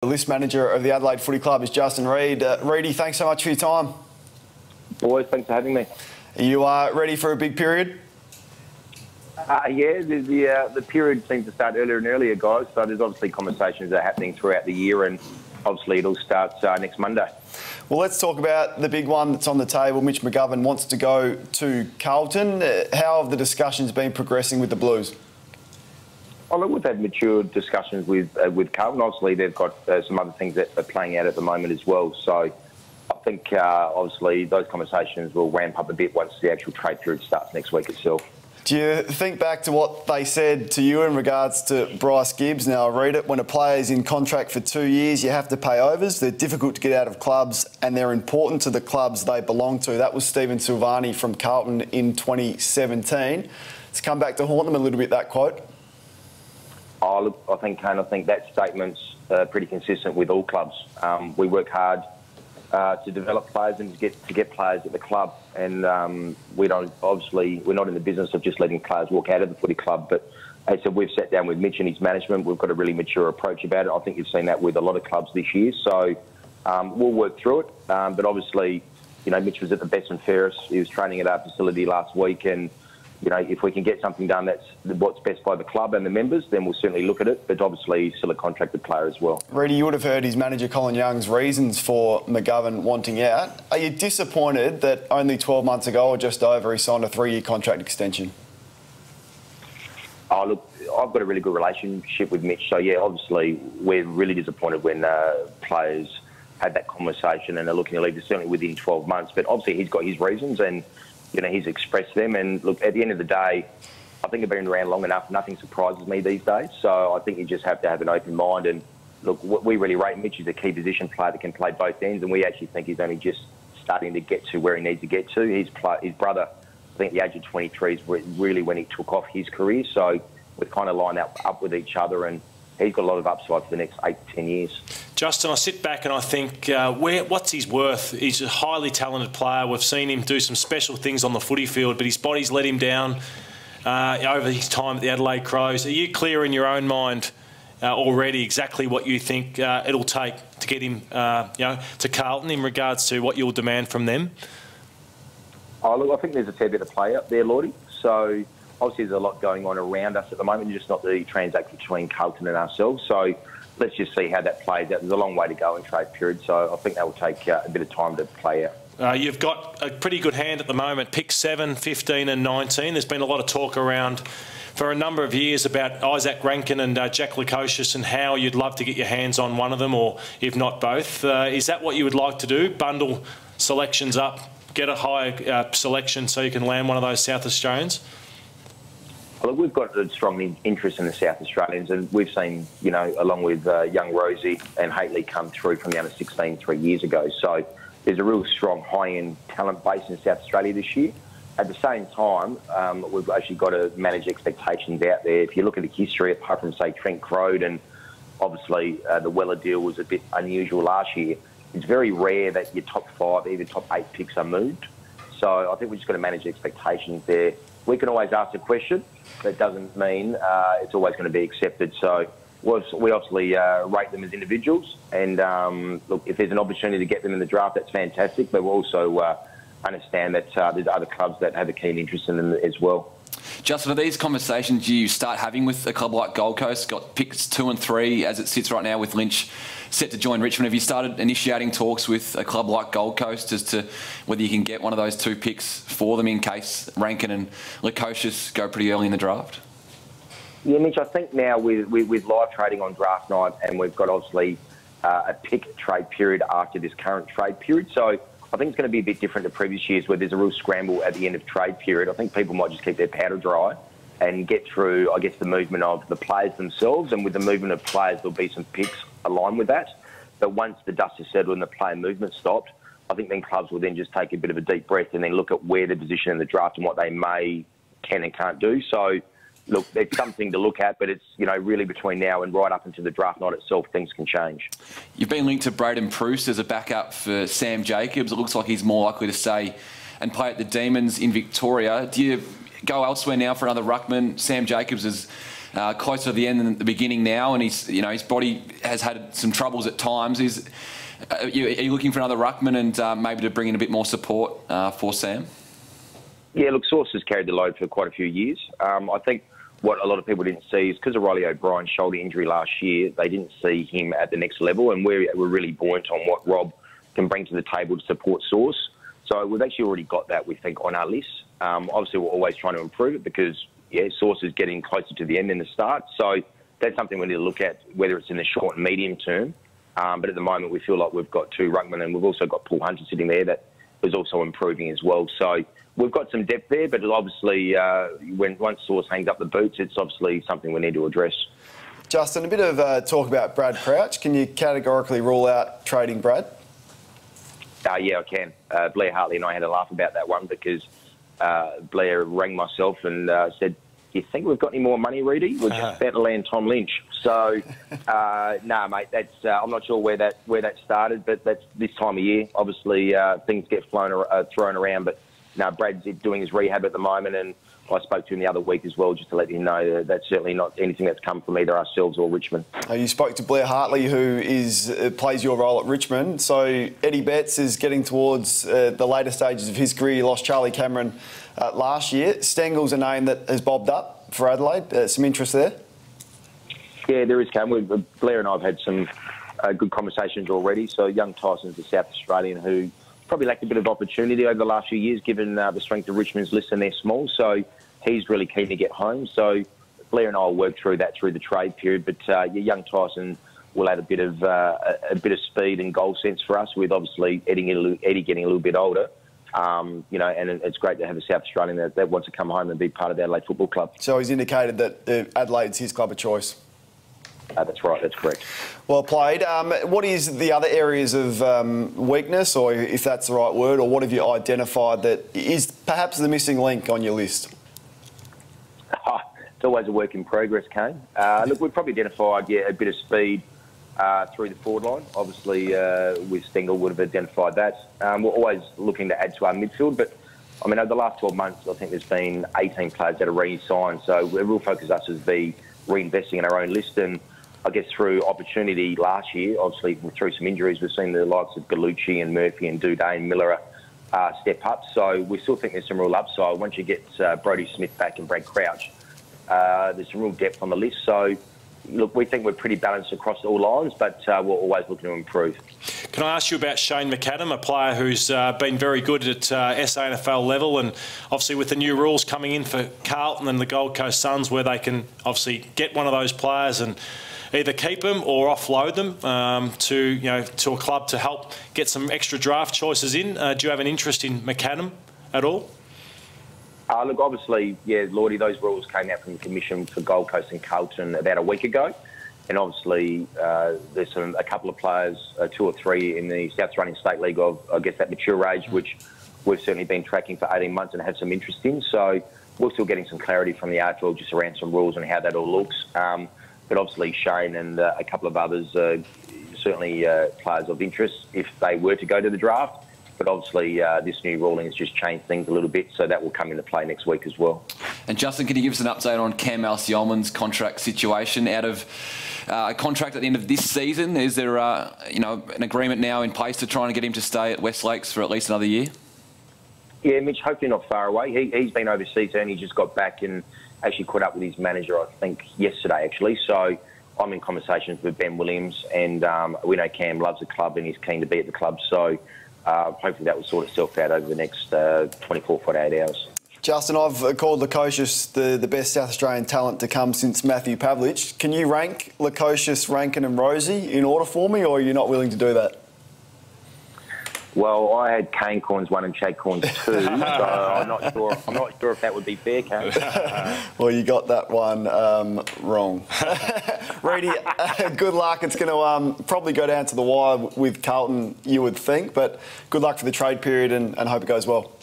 The list manager of the Adelaide Footy Club is Justin Reid. Reedy, thanks so much for your time. Boys, thanks for having me. Are you ready for a big period? Yeah, the period seems to start earlier and earlier, guys. So there's obviously conversations that are happening throughout the year, and obviously it all starts next Monday. Well, let's talk about the big one that's on the table. Mitch McGovern wants to go to Carlton. How have the discussions been progressing with the Blues? Oh, look, we've had mature discussions with Carlton. Obviously, they've got some other things that are playing out at the moment as well. So I think, obviously, those conversations will ramp up a bit once the actual trade period starts next week itself. Do you think back to what they said to you in regards to Bryce Gibbs? Now, I read it, when a player is in contract for 2 years, you have to pay overs. They're difficult to get out of clubs and they're important to the clubs they belong to. That was Stephen Silvani from Carlton in 2017. It's come back to haunt them a little bit, that quote. Oh, look, I think that statement's pretty consistent with all clubs. We work hard to develop players and to get players at the club, and we're not in the business of just letting players walk out of the footy club. But as I said, we've sat down with Mitch and his management. We've got a really mature approach about it. I think you've seen that with a lot of clubs this year. So we'll work through it. But obviously, Mitch was at the best and fairest. He was training at our facility last week, and if we can get something done that's what's best by the club and the members, then we'll certainly look at it. But obviously, he's still a contracted player as well. Reedy, you would have heard his manager Colin Young's reasons for McGovern wanting out. Are you disappointed that only 12 months ago, or just over, he signed a 3-year contract extension? Oh, look, I've got a really good relationship with Mitch. So, yeah, obviously, we're really disappointed when players had that conversation and are looking to leave, certainly within 12 months. But obviously, he's got his reasons, and he's expressed them. And look, at the end of the day, I think I've been around long enough. Nothing surprises me these days. So I think you just have to have an open mind. And look, we really rate Mitch as a key position player that can play both ends. And we actually think he's only just starting to get to where he needs to get to. His brother, I think, at the age of 23 is really when he took off his career. So we've kind of lined up with each other, and he's got a lot of upside for the next 8 to 10 years. Justin, I sit back and I think, what's his worth? He's a highly talented player. We've seen him do some special things on the footy field, but his body's let him down over his time at the Adelaide Crows. Are you clear in your own mind already exactly what you think it'll take to get him to Carlton in regards to what you'll demand from them? Oh, look, I think there's a fair bit of play up there, Lordy. So obviously there's a lot going on around us at the moment, just not the transaction between Carlton and ourselves. So let's just see how that plays out. There's a long way to go in trade period, so I think that will take a bit of time to play out. You've got a pretty good hand at the moment, pick 7, 15 and 19. There's been a lot of talk around for a number of years about Isaac Rankin and Jack Lukosius and how you'd love to get your hands on one of them, or if not both. Is that what you would like to do, bundle selections up, get a high selection so you can land one of those South Australians? Well, we've got a strong interest in the South Australians, and we've seen, along with young Rosie and Haitley come through from the under-16 3 years ago. So there's a real strong high-end talent base in South Australia this year. At the same time, we've actually got to manage expectations out there. If you look at the history, apart from, say, Trent Crode, and obviously the Weller deal was a bit unusual last year, it's very rare that your top 5, even top 8 picks are moved. So I think we've just got to manage expectations there. We can always ask a question. That doesn't mean it's always going to be accepted. So we obviously rate them as individuals. And look, if there's an opportunity to get them in the draft, that's fantastic. But we also understand that there's other clubs that have a keen interest in them as well. Justin, are these conversations you start having with a club like Gold Coast, got picks 2 and 3 as it sits right now with Lynch set to join Richmond? Have you started initiating talks with a club like Gold Coast as to whether you can get one of those 2 picks for them in case Rankin and Lukosius go pretty early in the draft? Yeah, Mitch, I think now with live trading on draft night, and we've got obviously a pick trade period after this current trade period. So I think it's going to be a bit different to previous years where there's a real scramble at the end of trade period. I think people might just keep their powder dry and get through, I guess, the movement of the players themselves. And with the movement of players, there'll be some picks aligned with that. But once the dust is settled and the player movement stopped, I think then clubs will then just take a bit of a deep breath and then look at where they're positioned in the draft and what they can and can't do. So look, it's something to look at, but it's, really between now and right up into the draft night itself, things can change. You've been linked to Braden Preuss as a backup for Sam Jacobs. It looks like he's more likely to stay and play at the Demons in Victoria. Do you go elsewhere now for another ruckman? Sam Jacobs has closer to the end than the beginning now, and his body has had some troubles at times. Are you looking for another ruckman and maybe to bring in a bit more support for Sam? Yeah, look, Sauce has carried the load for quite a few years. I think what a lot of people didn't see is because of Riley O'Brien's shoulder injury last year, they didn't see him at the next level, and we're really buoyant on what Rob can bring to the table to support Sauce. So we've actually already got that, we think, on our list. Obviously, we're always trying to improve it because, Sauce is getting closer to the end than the start. So that's something we need to look at, whether it's in the short and medium term. But at the moment, we feel like we've got 2 ruckmen, and we've also got Paul Hunter sitting there that is also improving as well. So we've got some depth there, but obviously, once Sauce hangs up the boots, it's obviously something we need to address. Justin, a bit of talk about Brad Crouch. Can you categorically rule out trading Brad? Yeah, I can. Blair Hartley and I had a laugh about that one because Blair rang myself and said, "Do you think we've got any more money, Reedy? We're just about to land Tom Lynch." So, no, mate. That's I'm not sure where that started, but that's this time of year. Obviously, things get thrown around, but no, Brad's doing his rehab at the moment, and I spoke to him the other week as well, just to let him know that's certainly not anything that's come from either ourselves or Richmond. You spoke to Blair Hartley, who plays your role at Richmond. So Eddie Betts is getting towards the later stages of his career. He lost Charlie Cameron last year. Stengle's a name that has bobbed up for Adelaide. Some interest there? Yeah, there is, Cam. Blair and I have had some good conversations already. So young Tyson's the South Australian who probably lacked a bit of opportunity over the last few years, given the strength of Richmond's list and they're small. So he's really keen to get home. So Blair and I will work through that through the trade period. But young Tyson will add a bit of speed and goal sense for us. With obviously Eddie getting a little bit older, and it's great to have a South Australian that wants to come home and be part of the Adelaide Football Club. So he's indicated that Adelaide's his club of choice. That's right, that's correct. Well played. What is the other areas of weakness, or if that's the right word, or what have you identified that is perhaps the missing link on your list? It's always a work in progress, Kane. Look, we've probably identified a bit of speed through the forward line. Obviously, with Stengle would have identified that. We're always looking to add to our midfield, but I mean, over the last 12 months, I think there's been 18 players that are re-signed, so the real focus us is reinvesting in our own list. And I guess through opportunity last year, obviously through some injuries, we've seen the likes of Gallucci and Murphy and Doudet and Miller step up. So we still think there's some real upside. Once you get Brodie Smith back and Brad Crouch, there's some real depth on the list. So, look, we think we're pretty balanced across all lines, but we're always looking to improve. Can I ask you about Shane McAdam, a player who's been very good at SANFL level, and obviously with the new rules coming in for Carlton and the Gold Coast Suns, where they can obviously get one of those players and either keep them or offload them to a club to help get some extra draft choices in. Do you have an interest in McAdam at all? Look, obviously, Lordy, those rules came out from the Commission for Gold Coast and Carlton about a week ago. And obviously, there's a couple of players, 2 or 3 in the South Australian State League of, I guess, that mature age, which we've certainly been tracking for 18 months and have some interest in. So we're still getting some clarity from the AFL just around some rules and how that all looks. But obviously, Shane and a couple of others are certainly players of interest if they were to go to the draft. But obviously, this new ruling has just changed things a little bit, so that will come into play next week as well. And Justin, can you give us an update on Cam Ellis-Yolmen's contract situation? Out of a contract at the end of this season, is there an agreement now in place to try and get him to stay at West Lakes for at least another year? Yeah, Mitch, hopefully not far away. He's been overseas and he just got back and actually caught up with his manager, I think, yesterday, actually. So I'm in conversations with Ben Williams, and we know Cam loves the club and he's keen to be at the club. So hopefully that will sort itself out over the next 24, 48 hours. Justin, I've called Lukosius the best South Australian talent to come since Matthew Pavlich. Can you rank Lukosius, Rankin and Rosie in order for me, or are you not willing to do that? Well, I had Kane Corns 1 and Chad Corns 2, so I'm not sure if that would be fair, Kane. Well, you got that one wrong. Reedy, good luck. It's going to probably go down to the wire with Carlton, you would think, but good luck for the trade period and hope it goes well.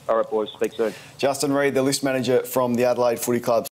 All right, boys. Speak soon. Justin Reid, the list manager from the Adelaide Footy Club.